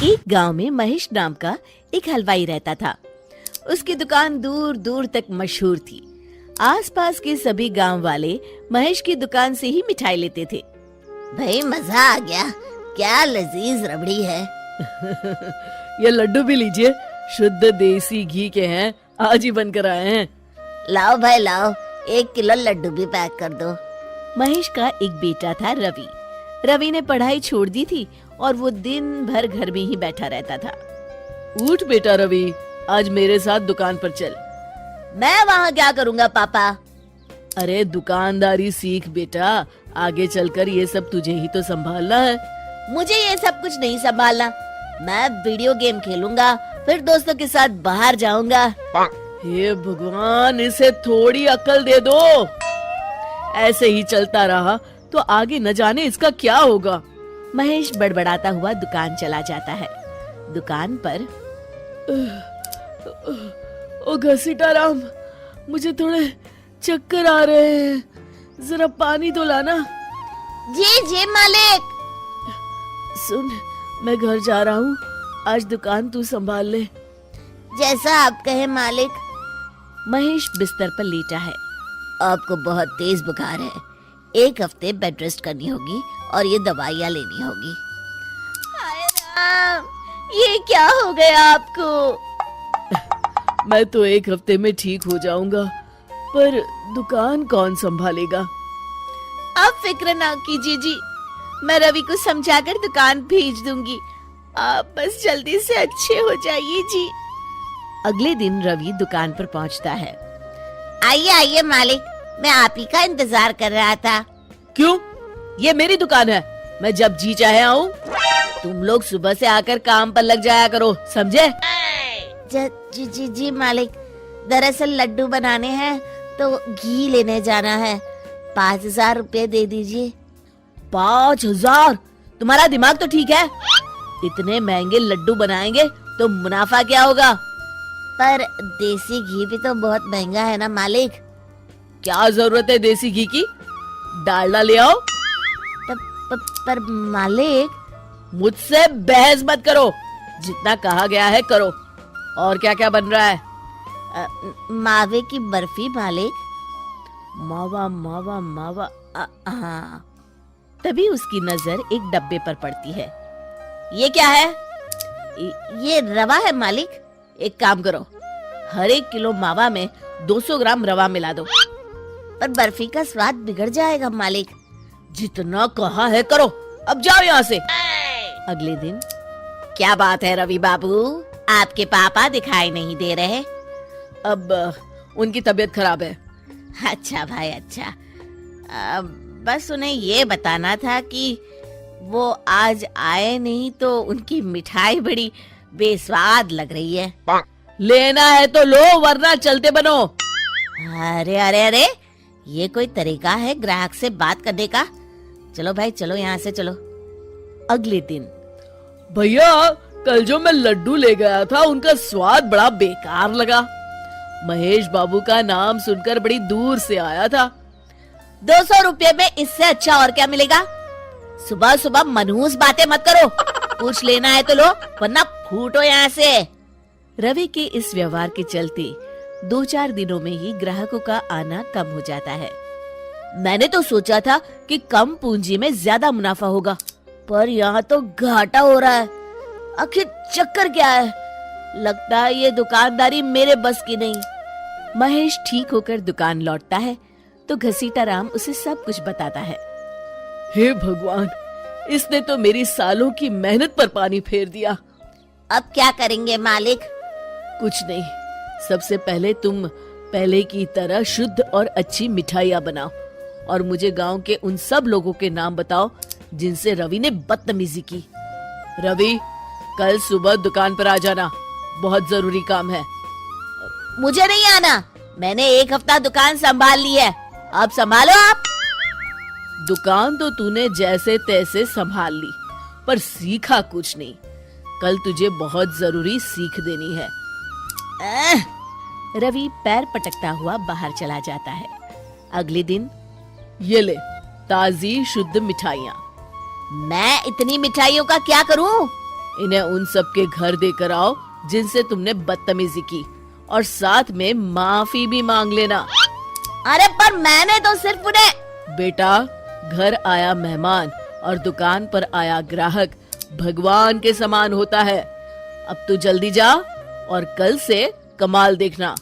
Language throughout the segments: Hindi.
एक गांव में महेश नाम का एक हलवाई रहता था। उसकी दुकान दूर दूर तक मशहूर थी। आसपास के सभी गांव वाले महेश की दुकान से ही मिठाई लेते थे। भाई मजा आ गया, क्या लजीज रबड़ी है। ये लड्डू भी लीजिए, शुद्ध देसी घी के हैं, आज ही बनकर आए हैं। लाओ भाई लाओ, 1 किलो लड्डू भी पैक कर दो। महेश का एक बेटा था रवि। रवि ने पढ़ाई छोड़ दी थी और वो दिन भर घर में ही बैठा रहता था। उठ बेटा रवि, आज मेरे साथ दुकान पर चल। मैं वहाँ क्या करूँगा पापा? अरे दुकानदारी सीख बेटा, आगे चलकर ये सब तुझे ही तो संभालना है। मुझे ये सब कुछ नहीं संभालना। मैं वीडियो गेम खेलूंगा, फिर दोस्तों के साथ बाहर जाऊंगा। हे भगवान, इसे थोड़ी अकल दे दो। ऐसे ही चलता रहा तो आगे न जाने इसका क्या होगा। महेश बड़बड़ाता हुआ दुकान चला जाता है। दुकान पर ओ घसीटाराम, मुझे थोड़े चक्कर आ रहे हैं, जरा पानी तो लाना। जी जी मालिक। सुन, मैं घर जा रहा हूँ, आज दुकान तू संभाल ले। जैसा आप कहे मालिक। महेश बिस्तर पर लेटा है। आपको बहुत तेज बुखार है, 1 हफ्ते बेड रेस्ट करनी होगी और ये दवाइयाँ लेनी होगी। हाय राम, ये क्या हो गया आपको? मैं तो 1 हफ्ते में ठीक हो जाऊंगा, पर दुकान कौन संभालेगा? आप फिक्र ना कीजिए जी, मैं रवि को समझाकर दुकान भेज दूंगी। आप बस जल्दी से अच्छे हो जाइए जी। अगले दिन रवि दुकान पर पहुंचता है। आइए आइए मालिक, मैं आप ही का इंतजार कर रहा था। क्यों? ये मेरी दुकान है, मैं जब जी चाहे आऊं। तुम लोग सुबह से आकर काम पर लग जाया करो, समझे? जी जी जी मालिक, दरअसल लड्डू बनाने हैं तो घी लेने जाना है, 5,000 रुपए दे दीजिए। 5,000? तुम्हारा दिमाग तो ठीक है? इतने महंगे लड्डू बनाएंगे तो मुनाफा क्या होगा? पर देसी घी भी तो बहुत महंगा है ना मालिक। क्या जरूरत है देसी घी की? डालडा ले आओ। पर मालिक। मुझसे बहस मत करो, जितना कहा गया है करो। और क्या क्या बन रहा है? मावे की बर्फी मालिक। मावा मावा मावा। हाँ। तभी उसकी नजर एक डब्बे पर पड़ती है। ये क्या है? ये रवा है मालिक। एक काम करो, हर 1 किलो मावा में 200 ग्राम रवा मिला दो। पर बर्फी का स्वाद बिगड़ जाएगा मालिक। जितना कहा है करो, अब जाओ यहाँ से। अगले दिन। क्या बात है रवि बाबू, आपके पापा दिखाई नहीं दे रहे? अब उनकी तबीयत खराब है। अच्छा भाई अच्छा। बस उन्हें ये बताना था कि वो आज आए नहीं तो उनकी मिठाई बड़ी बेस्वाद लग रही है। लेना है तो लो, वरना चलते बनो। अरे अरे अरे, ये कोई तरीका है ग्राहक से बात करने का? चलो भाई चलो, यहाँ से चलो। अगले दिन। भैया, कल जो मैं लड्डू ले गया था उनका स्वाद बड़ा बेकार लगा। महेश बाबू का नाम सुनकर बड़ी दूर से आया था। 200 रुपये में इससे अच्छा और क्या मिलेगा? सुबह सुबह मनहूस बातें मत करो। कुछ लेना है तो लो, वरना फूटो यहाँ से। रवि के इस व्यवहार के चलते 2-4 दिनों में ही ग्राहकों का आना कम हो जाता है। मैंने तो सोचा था कि कम पूंजी में ज्यादा मुनाफा होगा, पर यहाँ तो घाटा हो रहा है। आखिर चक्कर क्या है? लगता है ये दुकानदारी मेरे बस की नहीं। महेश ठीक होकर दुकान लौटता है तो घसीटाराम उसे सब कुछ बताता है। हे भगवान, इसने तो मेरी सालों की मेहनत पर पानी फेर दिया। अब क्या करेंगे मालिक? कुछ नहीं, सबसे पहले तुम पहले की तरह शुद्ध और अच्छी मिठाइयाँ बनाओ और मुझे गांव के उन सब लोगों के नाम बताओ जिनसे रवि ने बदतमीजी की। रवि, कल सुबह दुकान पर आ जाना, बहुत जरूरी काम है। मुझे नहीं आना, मैंने 1 हफ्ता दुकान संभाल ली है, अब संभालो आप। दुकान तो तूने जैसे तैसे संभाल ली, पर सीखा कुछ नहीं। कल तुझे बहुत जरूरी सीख देनी है। रवि पैर पटकता हुआ बाहर चला जाता है। अगले दिन। ये ले, ताजी शुद्ध मिठाइयाँ। मैं इतनी मिठाइयों का क्या करूं? इन्हें उन सब के घर देकर आओ जिनसे तुमने बदतमीजी की, और साथ में माफी भी मांग लेना। अरे पर मैंने तो सिर्फ उन्हें। बेटा, घर आया मेहमान और दुकान पर आया ग्राहक भगवान के समान होता है। अब तू जल्दी जा और कल से कमाल देखना।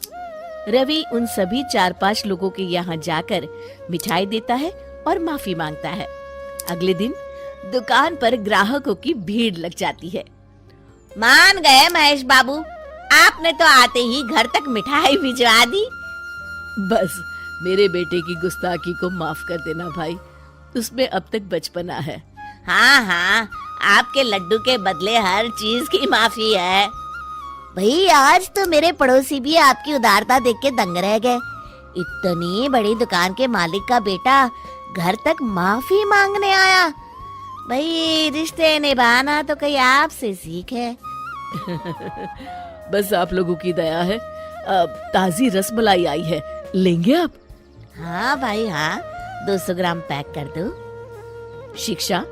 रवि उन सभी 4-5 लोगों के यहाँ जाकर मिठाई देता है और माफी मांगता है। अगले दिन दुकान पर ग्राहकों की भीड़ लग जाती है। मान गए महेश बाबू, आपने तो आते ही घर तक मिठाई भिजवा दी। बस मेरे बेटे की गुस्ताखी को माफ कर देना भाई, उसमें अब तक बचपना है। हाँ हाँ, आपके लड्डू के बदले हर चीज की माफी है। भाई आज तो मेरे पड़ोसी भी आपकी उदारता देख के दंग रह गए। इतनी बड़ी दुकान के मालिक का बेटा घर तक माफी मांगने आया। भाई रिश्ते निभाना तो कहीं आपसे सीख है। बस आप लोगों की दया है। ताजी रसमलाई आई है, लेंगे आप? हाँ भाई हाँ, 200 ग्राम पैक कर दो। शिक्षा,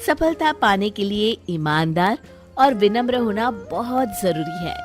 सफलता पाने के लिए ईमानदार और विनम्र होना बहुत जरूरी है।